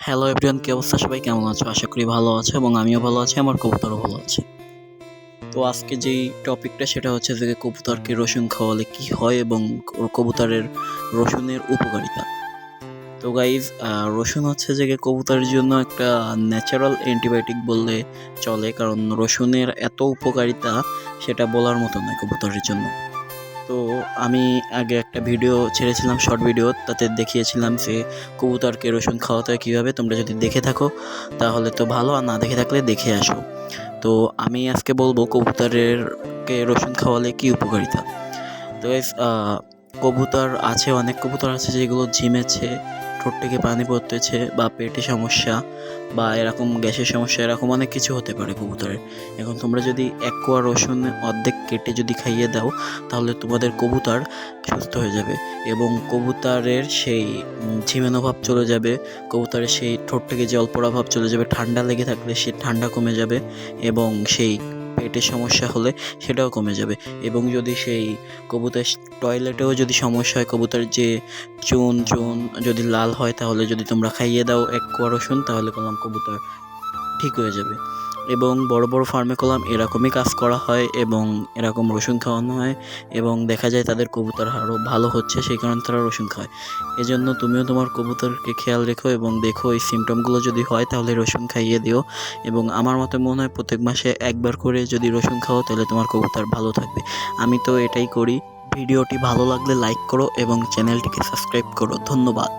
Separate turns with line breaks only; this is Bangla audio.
হ্যালো এভরিওয়ান, কি অবস্থা? সবাই কেমন আছো? আশা করি ভালো আছো এবং আমিও ভালো আছি, আমার কবুতরও ভালো আছে। তো আজকে যেই টপিকটা সেটা হচ্ছে যে কবুতরকে রসুন খাওয়ালে কি হয় এবং কবুতরের রসুনের উপকারিতা। তো গাইজ, রসুন হচ্ছে যে কবুতরের জন্য একটা ন্যাচারাল অ্যান্টিবায়োটিক বললে চলে, কারণ রসুনের এত উপকারিতা সেটা বলার মতো নয় কবুতরের জন্য। তো আমি আগে একটা ভিডিও ছেড়েছিলাম, শর্ট ভিডিও, তাতে দেখিয়েছিলাম যে কবুতরকে রসুন খাওয়াতে হয় কীভাবে। তোমরা যদি দেখে থাকো তাহলে তো ভালো, আর না দেখে থাকলে দেখে আসো। তো আমি আজকে বলবো কবুতরেরকে রসুন খাওয়ালে কী উপকারিতা। তো কবুতর আছে, অনেক কবুতর আছে যেগুলো ঝিমেছে, ঠোঁট থেকে পানি পড়তেছে, বা পেটে সমস্যা, বা এরকম গ্যাসের সমস্যা, এরকম অনেক কিছু হতে পারে কবুতরের। এখন তোমরা যদি এক কোয়া রসুন অর্ধেক কেটে যদি খাইয়ে দাও তাহলে তোমাদের কবুতর সুস্থ হয়ে যাবে এবং কবুতরের সেই ঝিমানো ভাব চলে যাবে, কবুতরের সেই ঠোঁট থেকে জল পড়া ভাব চলে যাবে, ঠান্ডা লেগে থাকলে সে ঠান্ডা কমে যাবে এবং সেই পেটের সমস্যা হলে সেটাও কমে যাবে। এবং যদি সেই কবুতর টয়লেটেও যদি সমস্যা হয়, কবুতরের যে চুন চুন যদি লাল হয়, তাহলে যদি তোমরা খাইয়ে দাও এক কোয়া রসুন তাহলে কলম কবুতর ঠিক হয়ে যাবে। এবং বড় বড় ফার্মে কলম এরকমই কাজ করা হয় এবং এরকম রসুন খাওয়ানো হয় এবং দেখা যায় তাদের কবুতর আরও ভালো হচ্ছে, সেই কারণে তারা রসুন খায়। এজন্য তুমিও তোমার কবুতরকে খেয়াল রেখো এবং দেখো এই সিমটমগুলো যদি হয় তাহলে রসুন খাইয়ে দিও। এবং আমার মতে মনে হয় প্রত্যেক মাসে একবার করে যদি রসুন খাও তাহলে তোমার কবুতর ভালো থাকবে। আমি তো এটাই করি। ভিডিওটি ভালো লাগলে লাইক করো এবং চ্যানেলটিকে সাবস্ক্রাইব করো। ধন্যবাদ।